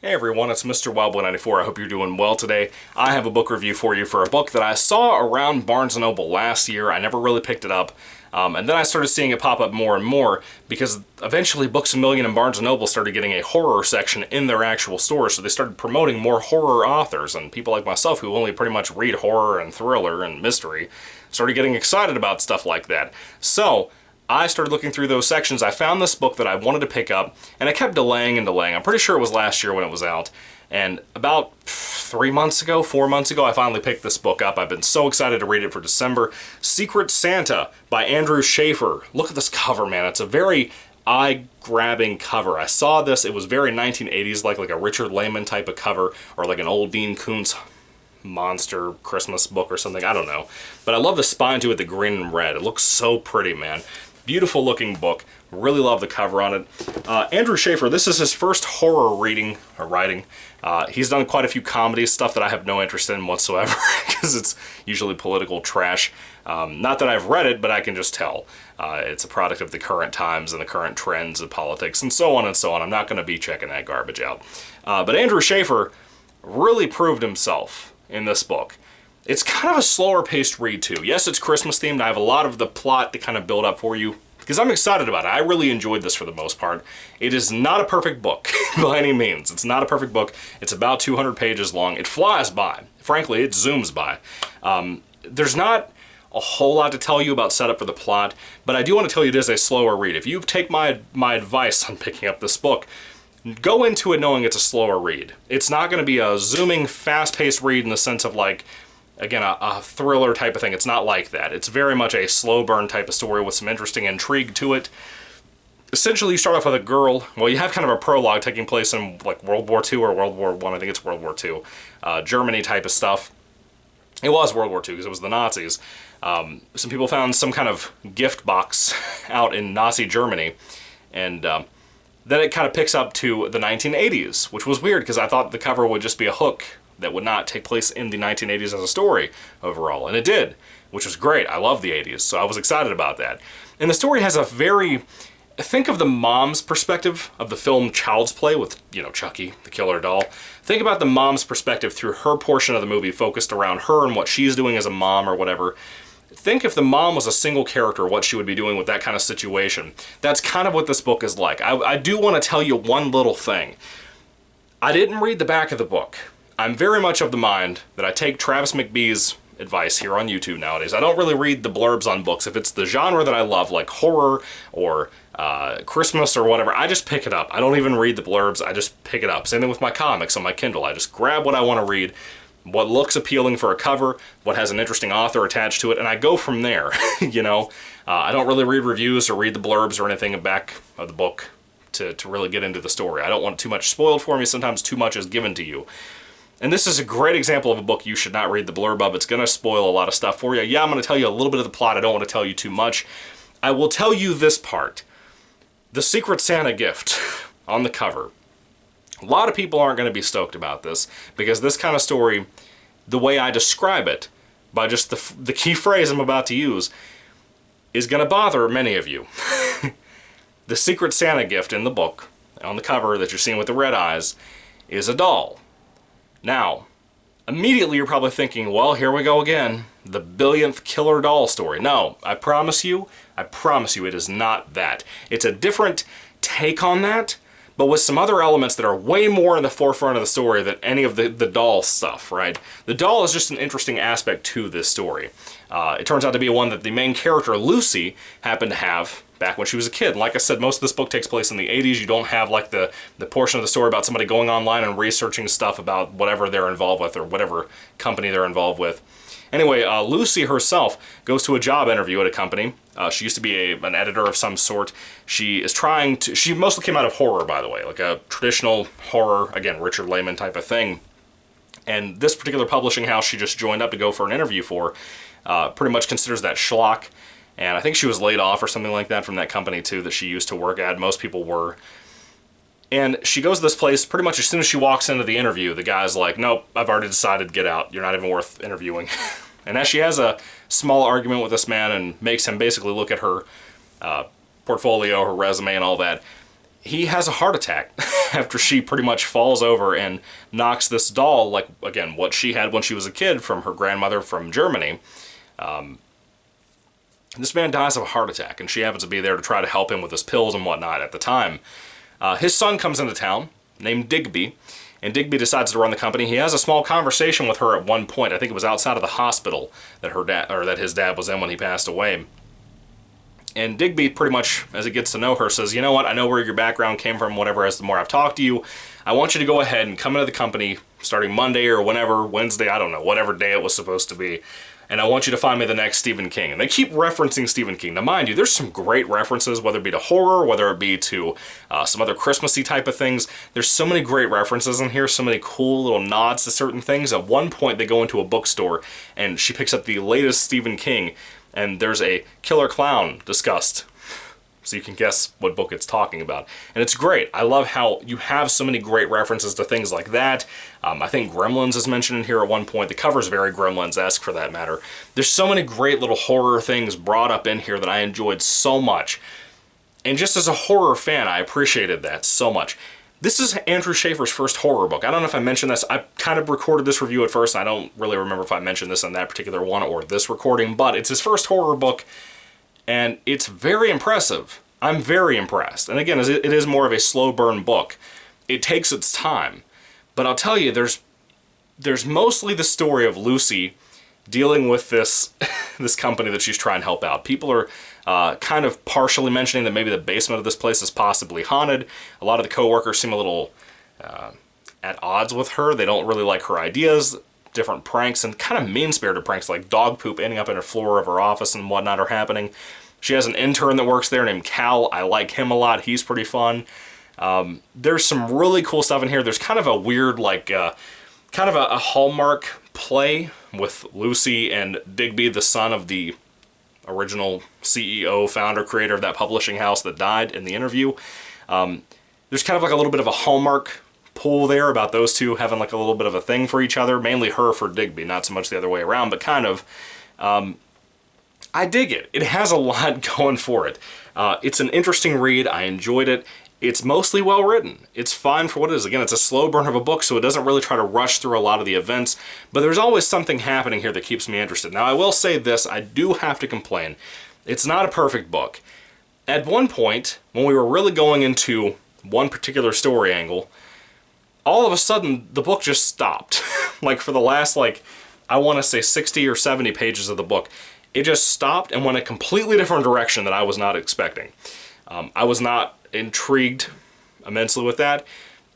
Hey everyone, it's Mr. Wildboy94. I hope you're doing well today. I have a book review for you for a book that I saw around Barnes & Noble last year. I never really picked it up, and then I started seeing it pop up more and more because eventually Books A Million and Barnes & Noble started getting a horror section in their actual stores, so they started promoting more horror authors, and people like myself who only pretty much read horror and thriller and mystery started getting excited about stuff like that. So I started looking through those sections. I found this book that I wanted to pick up, and I kept delaying and delaying. I'm pretty sure it was last year when it was out. And about 4 months ago, I finally picked this book up. I've been so excited to read it for December. Secret Santa by Andrew Schaefer. Look at this cover, man. It's a very eye-grabbing cover. I saw this. It was very 1980s, like a Richard Lehman type of cover, or like an old Dean Koontz monster Christmas book or something. I don't know. But I love the spine to it, the green and red. It looks so pretty, man. Beautiful looking book. Really love the cover on it. Andrew Schaefer, this is his first horror reading or writing. He's done quite a few comedy stuff that I have no interest in whatsoever because it's usually political trash. Not that I've read it, but I can just tell. It's a product of the current times and the current trends of politics and so on and so on. I'm not going to be checking that garbage out. But Andrew Schaefer really proved himself in this book. It's kind of a slower paced read too. Yes, it's Christmas themed. I have a lot of the plot to kind of build up for you because I'm excited about it. I really enjoyed this for the most part. It is not a perfect book by any means. It's not a perfect book. It's about 200 pages long. It flies by. Frankly, it zooms by. There's not a whole lot to tell you about setup for the plot, but I do want to tell you it is a slower read. If you take my advice on picking up this book, go into it knowing it's a slower read. It's not going to be a zooming, fast-paced read in the sense of like, again, a thriller type of thing. It's not like that. It's very much a slow burn type of story with some interesting intrigue to it. Essentially, you start off with a girl. Well, you have kind of a prologue taking place in like World War II or World War I. I think it's World War II. Germany type of stuff. It was World War II because it was the Nazis. Some people found some kind of gift box out in Nazi Germany. And then it kind of picks up to the 1980s, which was weird because I thought the cover would just be a hook that would not take place in the 1980s as a story overall, and it did, which was great. I love the 80s, so I was excited about that. And the story has a very, think of the mom's perspective of the film Child's Play with, Chucky, the killer doll. Think about the mom's perspective through her portion of the movie focused around her and what she's doing as a mom or whatever. Think if the mom was a single character, what she would be doing with that kind of situation. That's kind of what this book is like. I do want to tell you one little thing. I didn't read the back of the book. I'm very much of the mind that I take Travis McBee's advice here on YouTube nowadays. I don't really read the blurbs on books. If it's the genre that I love, like horror or Christmas or whatever, I just pick it up. I don't even read the blurbs. I just pick it up. Same thing with my comics on my Kindle. I just grab what I want to read, what looks appealing for a cover, what has an interesting author attached to it, and I go from there. I don't really read reviews or read the blurbs or anything back of the book to really get into the story. I don't want too much spoiled for me. Sometimes too much is given to you. And this is a great example of a book you should not read the blurb of. It's going to spoil a lot of stuff for you. Yeah, I'm going to tell you a little bit of the plot. I don't want to tell you too much. I will tell you this part. The Secret Santa gift on the cover. A lot of people aren't going to be stoked about this because this kind of story, the way I describe it, by just the key phrase I'm about to use, is going to bother many of you. The Secret Santa gift in the book, on the cover that you're seeing with the red eyes, is a doll. Now, immediately you're probably thinking, well, here we go again. The billionth killer doll story. No, I promise you it is not that. It's a different take on that, but with some other elements that are way more in the forefront of the story than any of the doll stuff, right? The doll is just an interesting aspect to this story. It turns out to be one that the main character, Lucy, happened to have back when she was a kid. Like I said, most of this book takes place in the 80s. You don't have like the portion of the story about somebody going online and researching stuff about whatever they're involved with or whatever company they're involved with. Anyway, Lucy herself goes to a job interview at a company. She used to be an editor of some sort. She mostly came out of horror, by the way, like a traditional horror, again, Richard Lehman type of thing. And this particular publishing house she just joined up to go for an interview for pretty much considers that schlock. And I think she was laid off or something like that from that company too that she used to work at. Most people were. And she goes to this place pretty much as soon as she walks into the interview. The guy's like, nope, I've already decided, get out. You're not even worth interviewing. And as she has a small argument with this man and makes him basically look at her portfolio, her resume and all that, he has a heart attack after she pretty much falls over and knocks this doll, like, again, what she had when she was a kid from her grandmother from Germany. This man dies of a heart attack, and she happens to be there to try to help him with his pills and whatnot at the time. His son comes into town, named Digby, and Digby decides to run the company. He has a small conversation with her at one point. I think it was outside of the hospital that that his dad was in when he passed away. And Digby, pretty much, as he gets to know her, says, you know what, I know where your background came from, whatever, as the more I've talked to you, I want you to go ahead and come into the company starting Monday or whenever, Wednesday, I don't know, whatever day it was supposed to be. And I want you to find me the next Stephen King. And they keep referencing Stephen King. Now, mind you, there's some great references, whether it be to horror, whether it be to some other Christmassy type of things. There's so many great references in here, so many cool little nods to certain things. At one point, they go into a bookstore, and she picks up the latest Stephen King, and there's a killer clown discussed. So you can guess what book it's talking about. And it's great. I love how you have so many great references to things like that. I think Gremlins is mentioned in here at one point. The cover's very Gremlins-esque for that matter. There's so many great little horror things brought up in here that I enjoyed so much. And just as a horror fan, I appreciated that so much. This is Andrew Schaefer's first horror book. I don't know if I mentioned this. I kind of recorded this review at first. I don't really remember if I mentioned this on that particular one or this recording, but it's his first horror book, and it's very impressive. I'm very impressed. And again, it is more of a slow burn book. It takes its time. But I'll tell you, there's mostly the story of Lucy dealing with this this company that she's trying to help out. People are kind of partially mentioning that maybe the basement of this place is possibly haunted. A lot of the coworkers seem a little at odds with her. They don't really like her ideas. Different pranks and kind of mean-spirited pranks like dog poop ending up in the floor of her office and whatnot are happening. She has an intern that works there named Cal. I like him a lot. He's pretty fun. There's some really cool stuff in here. There's kind of a weird, like, kind of a Hallmark play with Lucy and Digby, the son of the original CEO, founder, creator of that publishing house that died in the interview. There's kind of like a little bit of a Hallmark pull there about those two having like a little bit of a thing for each other, mainly her for Digby, not so much the other way around, but kind of. I dig it. It has a lot going for it. It's an interesting read. I enjoyed it. It's mostly well written. It's fine for what it is. Again, it's a slow burn of a book, so it doesn't really try to rush through a lot of the events, but there's always something happening here that keeps me interested. Now, I will say this. I do have to complain. It's not a perfect book. At one point, when we were really going into one particular story angle, all of a sudden, the book just stopped. Like, for the last, like, I want to say 60 or 70 pages of the book, it just stopped and went a completely different direction that I was not expecting. I was not intrigued immensely with that.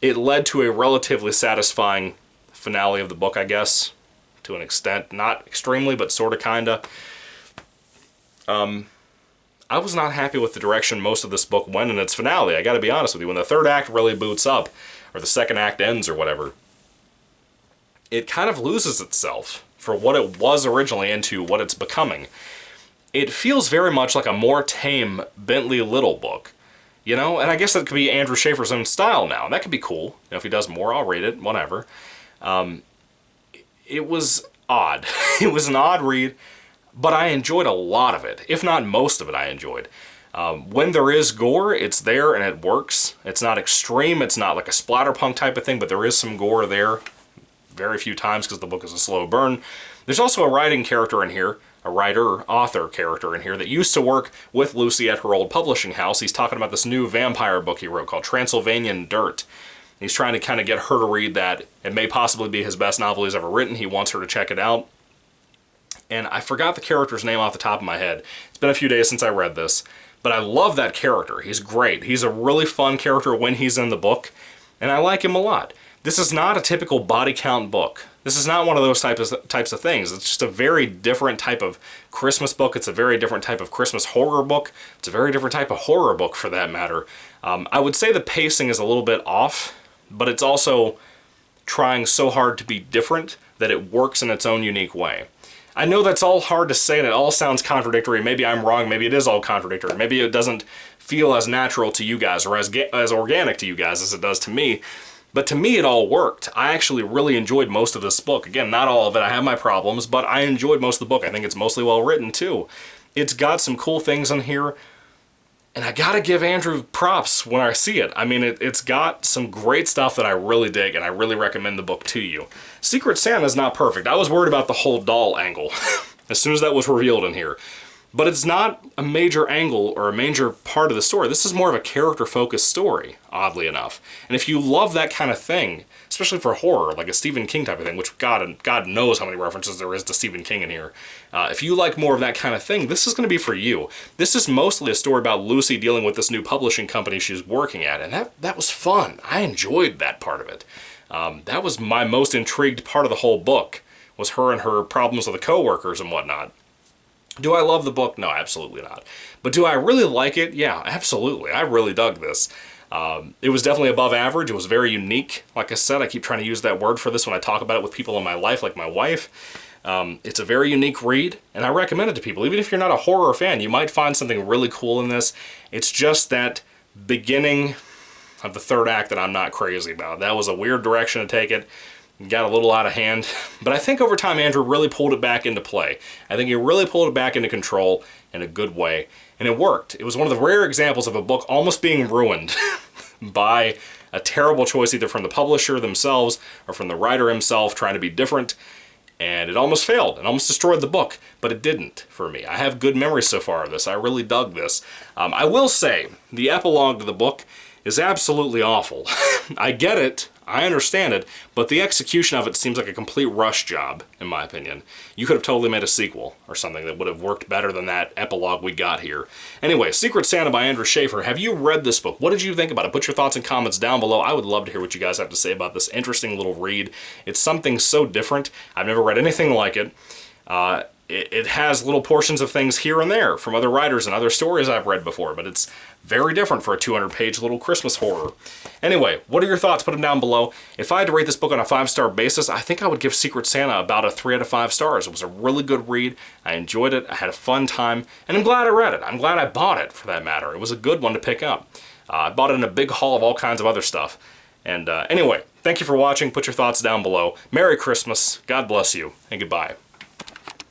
It led to a relatively satisfying finale of the book, I guess, to an extent. Not extremely, but sort of, kind of. I was not happy with the direction most of this book went in its finale, I gotta be honest with you. When the third act really boots up, or the second act ends or whatever, it kind of loses itself for what it was originally into what it's becoming. It feels very much like a more tame Bentley Little book, you know? And I guess that could be Andrew Schaefer's own style now, and that could be cool. You know, if he does more, I'll read it, whatever. It was odd. It was an odd read, but I enjoyed a lot of it. If not most of it, I enjoyed. When there is gore, it's there and it works. It's not extreme, it's not like a splatterpunk type of thing, but there is some gore there. Very few times because the book is a slow burn. There's also a writing character in here, a writer, author character in here that used to work with Lucy at her old publishing house. He's talking about this new vampire book he wrote called Transylvanian Dirt. He's trying to kind of get her to read that. It may possibly be his best novel he's ever written. He wants her to check it out. And I forgot the character's name off the top of my head. It's been a few days since I read this, but I love that character. He's great. He's a really fun character when he's in the book, and I like him a lot. This is not a typical body count book. This is not one of those types of things. It's just a very different type of Christmas book. It's a very different type of Christmas horror book. It's a very different type of horror book for that matter. I would say the pacing is a little bit off, but it's also trying so hard to be different that it works in its own unique way. I know that's all hard to say and it all sounds contradictory. Maybe I'm wrong. Maybe it is all contradictory. Maybe it doesn't feel as natural to you guys or as organic to you guys as it does to me. But to me, it all worked. I actually really enjoyed most of this book. Again, not all of it. I have my problems, but I enjoyed most of the book. I think it's mostly well written, too. It's got some cool things in here. And I gotta give Andrew props when I see it. I mean, it's got some great stuff that I really dig, and I really recommend the book to you. Secret Santa is not perfect. I was worried about the whole doll angle as soon as that was revealed in here. But it's not a major angle or a major part of the story. This is more of a character-focused story, oddly enough. And if you love that kind of thing, especially for horror, like a Stephen King type of thing, which God knows how many references there is to Stephen King in here. If you like more of that kind of thing, this is going to be for you. This is mostly a story about Lucy dealing with this new publishing company she's working at, and that was fun. I enjoyed that part of it. That was my most intrigued part of the whole book, was her and her problems with the coworkers and whatnot. Do I love the book? No, absolutely not. But do I really like it? Yeah, absolutely. I really dug this. It was definitely above average. It was very unique. Like I said, I keep trying to use that word for this when I talk about it with people in my life, like my wife. It's a very unique read, and I recommend it to people. Even if you're not a horror fan, you might find something really cool in this. It's just that beginning of the third act that I'm not crazy about. That was a weird direction to take it. Got a little out of hand, but I think over time Andrew really pulled it back into play. I think he really pulled it back into control in a good way, and it worked. It was one of the rare examples of a book almost being ruined by a terrible choice either from the publisher themselves or from the writer himself trying to be different, and it almost failed. It almost destroyed the book, but it didn't for me. I have good memories so far of this. I really dug this. I will say, the epilogue to the book is absolutely awful. I get it, I understand it, but the execution of it seems like a complete rush job, in my opinion. You could have totally made a sequel or something that would have worked better than that epilogue we got here. Anyway, Secret Santa by Andrew Schaefer. Have you read this book? What did you think about it? Put your thoughts and comments down below. I would love to hear what you guys have to say about this interesting little read. It's something so different. I've never read anything like it. It has little portions of things here and there from other writers and other stories I've read before, but it's very different for a 200-page little Christmas horror. Anyway, what are your thoughts? Put them down below. If I had to rate this book on a 5-star basis, I think I would give Secret Santa about a 3 out of 5 stars. It was a really good read. I enjoyed it. I had a fun time, and I'm glad I read it. I'm glad I bought it, for that matter. It was a good one to pick up. I bought it in a big haul of all kinds of other stuff. And anyway, thank you for watching. Put your thoughts down below. Merry Christmas. God bless you, and goodbye.